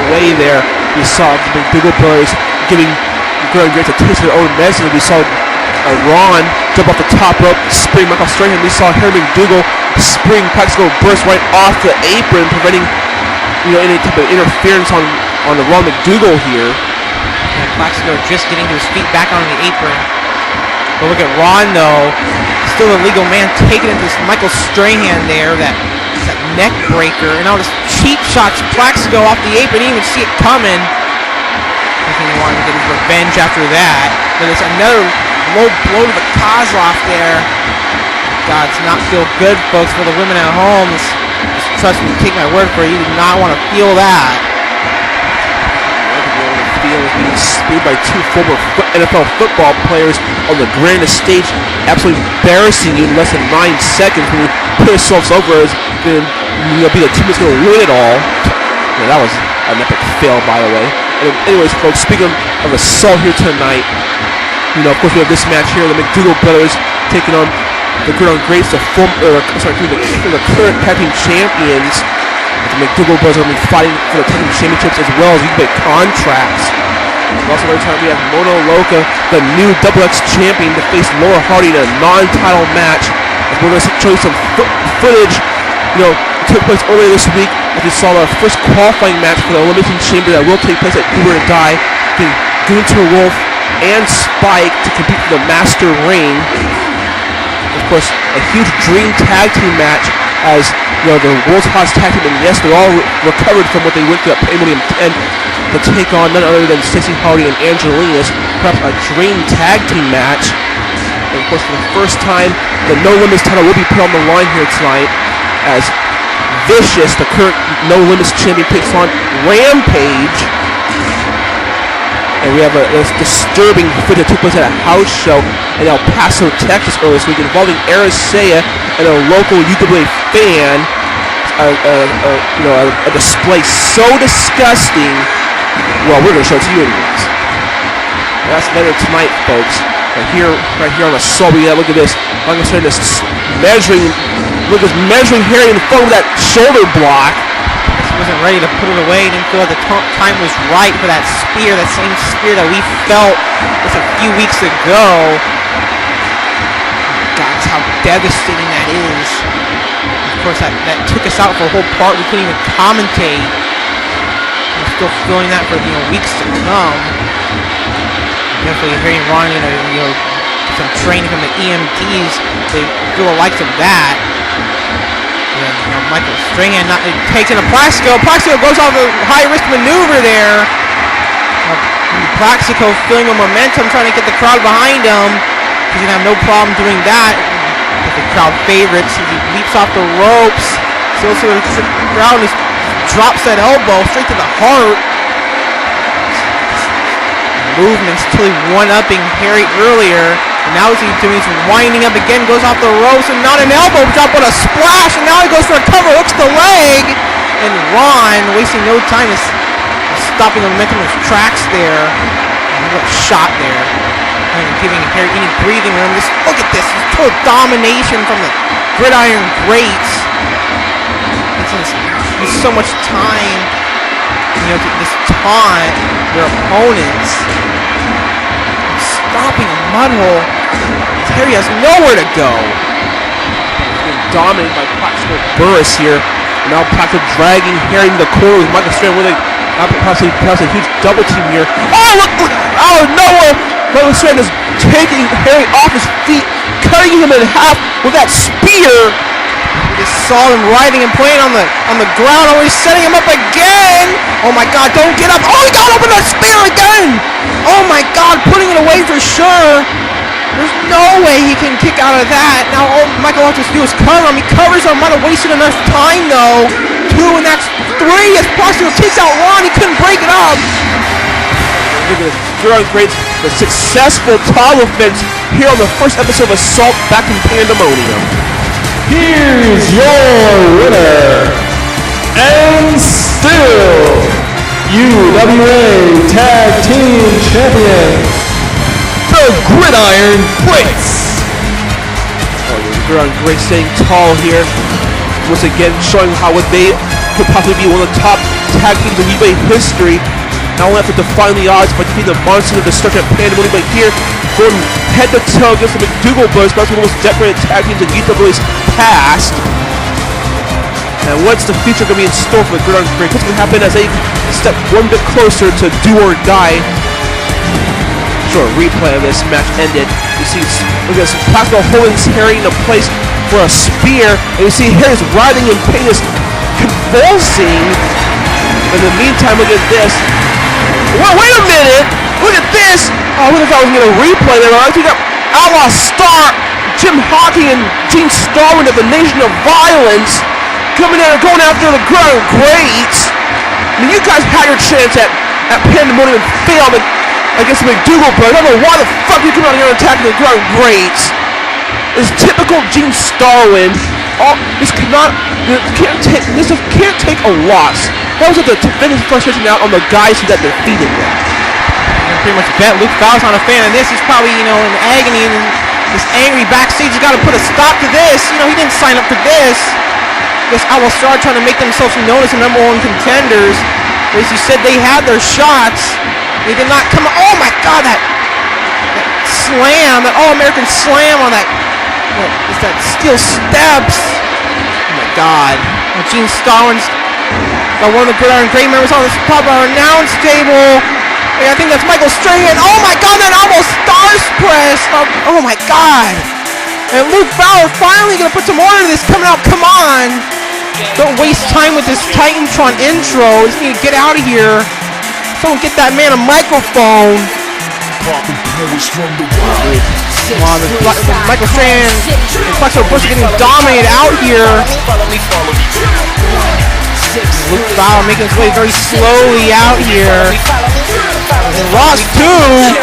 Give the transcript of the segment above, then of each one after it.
away there. We saw the McDougal brothers giving Gridiron Greats a taste of their own medicine. We saw Ron jump off the top rope, spring Michael Strahan. We saw Harry McDougal spring Plaxico burst right off the apron, preventing any type of interference on the Ron McDougal here. And Plaxico just getting to his feet back on the apron. But look at Ron though, still a legal man, taking it to Michael Strahan there, that neck breaker, and now just cheap shots Plaxico off the apron. He didn't even see it coming. I think he wanted to get his revenge after that. But it's another low blow to the Kozlov there. God, it's not feel good, folks, for the women at home. Just trust me, take my word for it. You do not want to feel that. Is being speared by two former NFL football players on the grandest stage, absolutely embarrassing you in less than 9 seconds when we put ourselves over as going to be the team that's going to win it all. Yeah, that was an epic fail, by the way. And anyways, folks, speaking of Assault here tonight, of course we have this match here, the McDougal brothers taking on the Gridiron Greats, the current tag team champions. The McDougal brothers are going to be fighting for the tag team championships as well as UWA contracts. Also, every time we have Mono Loca, the new XX champion, to face Laura Hardy in a non-title match. As we're going to show you some footage, took place earlier this week as we saw our first qualifying match for the Elimination Chamber that will take place at Do or Die, between Gunther Vulf and Spike to compete for the Master Ring. Of course, a huge dream tag team match as the world's hottest tag team, and yes, they're all recovered from what they went through at Pandemonium 10 to take on none other than Stacy and Angelinas, perhaps a dream tag team match. And of course, for the first time, the No Limits title will be put on the line here tonight as Vicious, the current No Limits champion, takes on Rampage. And we have a disturbing footage that took place at a house show in El Paso, Texas earlier this week involving Erisaea and a local UWA fan. A display so disgusting. Well, we're going to show it to you anyways. That's later tonight, folks. Right here on Assault, we got, look at this. Like I said, this measuring Harry in front of that shoulder block. Wasn't ready to put it away. Didn't feel like the time was right for that spear, that same spear that we felt just a few weeks ago. God, that's how devastating that is. Of course, that took us out for a whole part. We couldn't even commentate. We're still feeling that for weeks to come. Definitely hearing Ron, some training from the EMTs. They feel the likes of that. Michael Strahan takes in a Plaxico. Plaxico goes off a high-risk maneuver there. Plaxico feeling the momentum, trying to get the crowd behind him. He's going to have no problem doing that. The crowd favorites. He leaps off the ropes. So the crowd just drops that elbow straight to the heart. Movements till he one-upping Harry earlier. And now he's doing his winding up again, goes off the ropes, and not an elbow drop, but a splash, and now he goes for a cover, hooks the leg, and Ron, wasting no time, is stopping the momentum of his tracks there, and he got shot there, and giving Harry any breathing room. Just look at this, this total domination from the Gridiron Greats. It's so much time, to just taunt their opponents. Stopping a mud hole. Harry has nowhere to go. He's being dominated by Plaxico Burris here. And now Plaxico dragging Harry into the corner with Michael Strahan with perhaps a huge double team here. Oh, look! Out of nowhere! Michael Strahan is taking Harry off his feet, cutting him in half with that spear. We just saw him riding and playing on the ground. Oh, he's setting him up again. Oh my God, don't get up. Oh, he got up with that spear again. Oh my God, putting it away for sure. There's no way he can kick out of that. Now all Michael has to do is cover him. He covers him. Might have wasted enough time though. 2, and that's 3 as Plaxico takes out Ron. He couldn't break it up. Look at this. Gridiron Greats, the successful title defense here on the first episode of Assault back in Pandemonium. Here's your winner, and still UWA Tag Team Champions, the Gridiron Greats. The Gridiron Greats staying tall here, once again showing how they could possibly be one of the top tag teams in UWA history. Not only have to define the odds by defeating the monster of destruction at Pandemonium, but here going head to toe against the McDougal Brothers, perhaps one of the most decorated tag teams in UWA's past. And what's the future going to be in store for the Gridiron Greats? What's going to happen as they step one bit closer to do or die? Sure, replay of this match ended. You see, look at this, Pascal Holdings carrying the place for a spear, and you see Harry's writhing in pain, is convulsing. In the meantime, look at this. Wait a minute! Look at this! Oh, I thought I was going to replay there. We got Outlaw Star, Jim Hockey, and Gene Starwin of the Nation of Violence coming in and going after the Gridiron Greats. I mean, you guys had your chance at Pandemonium and failed against the McDougal Brothers. I don't know why the fuck you come out here and attacking the Gridiron Greats. It's typical Gene Starwin. This can't take a loss. That was to vent his frustration out on the guys who got defeated there. You pretty much bet Luke Fowler's not a fan of this. He's probably, in agony and this angry backstage. He's got to put a stop to this. He didn't sign up for this. This Outlaw Star trying to make themselves known as the #1 contenders. As you said, they had their shots. They did not come. Oh my God, that slam, that All-American slam on that. It's that steel steps. Oh my God. Gene Starwin's got one of the Gridiron Great members on this top of our announce table. I think that's Michael Strahan. Oh my God, that almost stars press. Oh my God. And Luke Fowler finally going to put some order to this coming out. Come on. Don't waste time with this Titantron intro. Just need to get out of here. Someone get that man a microphone. Come on, Michael Strahan and Flexo Bush are getting dominated out here. Luke Fowler making his way very slowly out here. And Ross too.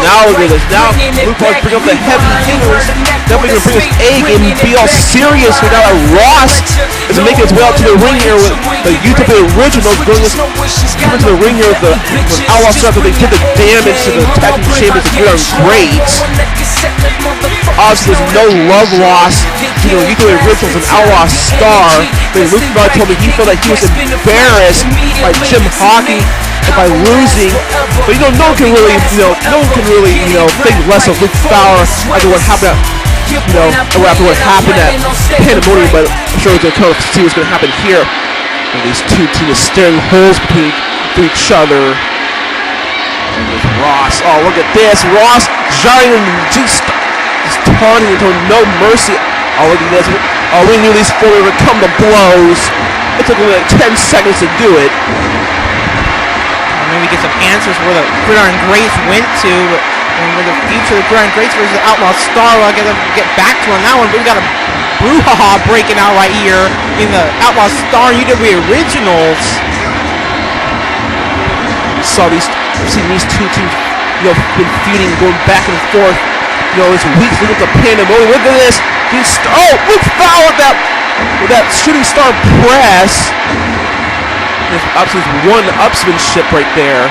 Now look at this. Now Luke Fowler's bring up the heavy hitters. Definitely gonna bring his A game and be all serious without a Ross is making his way out to the ring here with the UWA Originals coming to the ring here with the Outlaw Star after they did the damage to the tag team champions of Gridiron Greats. Obviously there's no love lost to the UWA Originals and Outlaw Star. But Luke Fowler told me he felt like he was embarrassed by Jim Hockey and by losing. But no one can really think less of Luke Fowler after what happened after what happened at Pandemonium, but I'm sure we're going to come to see what's going to happen here. And these two teams staring holes between each other. And there's Ross. Oh, look at this. Ross giant and just taunting until no mercy. Oh, look at this. Oh, we knew these four would come to blows. It took only like 10 seconds to do it. Maybe get some answers where the Gridiron Greats went to, and where the future of the Gridiron Greats versus the Outlaw Star. I gotta get back to on that one, but we got a brouhaha breaking out right here in the Outlaw Star UWA Originals. We've seen these two teams, been feuding, going back and forth. It's weeks leading up to Pandemonium. Look at this. Luke Fowler with that shooting star press. There's absolutely one upsmanship right there.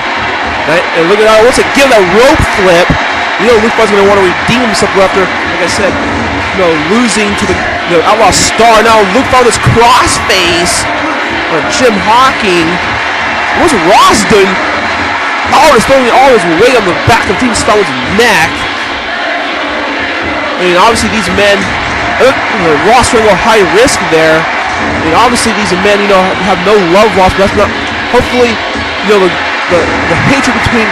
Right? And look at that. Once again, that rope flip. Luke Fowler's going to want to redeem himself after, like I said, losing to the Outlaw Star. Now Luke Fowler's crossface on Jim Hawking. What's Ross doing? Is throwing all his weight on the back of Team Starwin's neck. I mean, obviously these men, Ross trying to go high risk there. I mean, obviously these men, have no love lost, but that's not, hopefully, the hatred between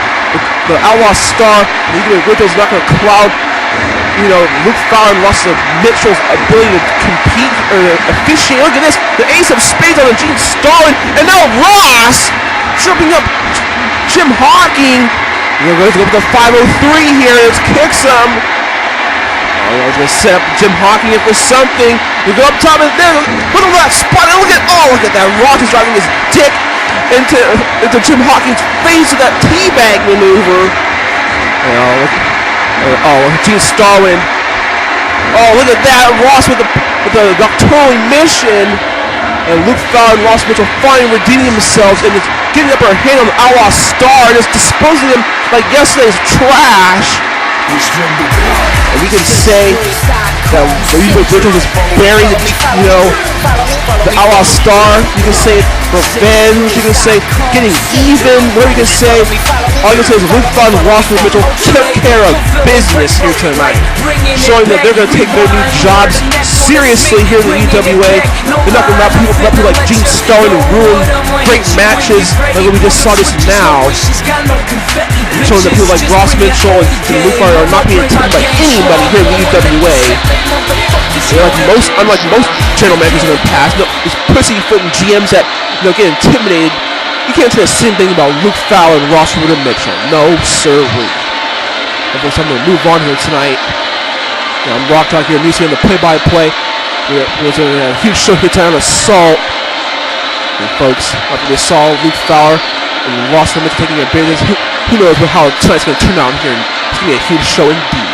the Outlaw Star and the UWA Originals is not going to cloud, Luke Fowler and Ross Mitchell's ability to compete or officiate. Look at this, the ace of spades on the Gene Starwin, and now Ross tripping up Jim Hawking. Let's go with the 503 here. Let's kick some. He's going to set up Jim Hawking in for something. We go up top and there. Look at that spot. Look at that. Ross is driving his dick into Jim Hawking's face with that teabag maneuver. Gene Starwin. Oh, look at that. Ross with the nocturnal emission. And Luke Fowler and Ross Mitchell finally redeeming themselves and just getting up our hand on the Outlaw Star and just disposing them like yesterday's trash. And you can say that Rachel is burying, the Outlaw Star. You can say revenge. You can say getting even. Whatever you can say. All you can say is Luke Fun and Ross Mitchell took care of business here tonight, showing that they're going to take their new jobs seriously here in the UWA. They're not going to let people like Gene Stone and ruin great matches like what we just saw this now. Showing that people like Ross Mitchell and Luke Fun are not being attacked by anybody here in the UWA. Unlike most general managers in the past, these pussyfooting GMs that get intimidated. You can't say the same thing about Luke Fowler and Ross Mitchell. No, sirree. Of course, I'm going to move on here tonight. I'm Rock Talk here, New Zealand, the play-by-play. We're doing a huge show here tonight on Assault. And folks, after we saw Luke Fowler and Ross Mitchell taking a business, who knows how tonight's going to turn out here. It's going to be a huge show indeed.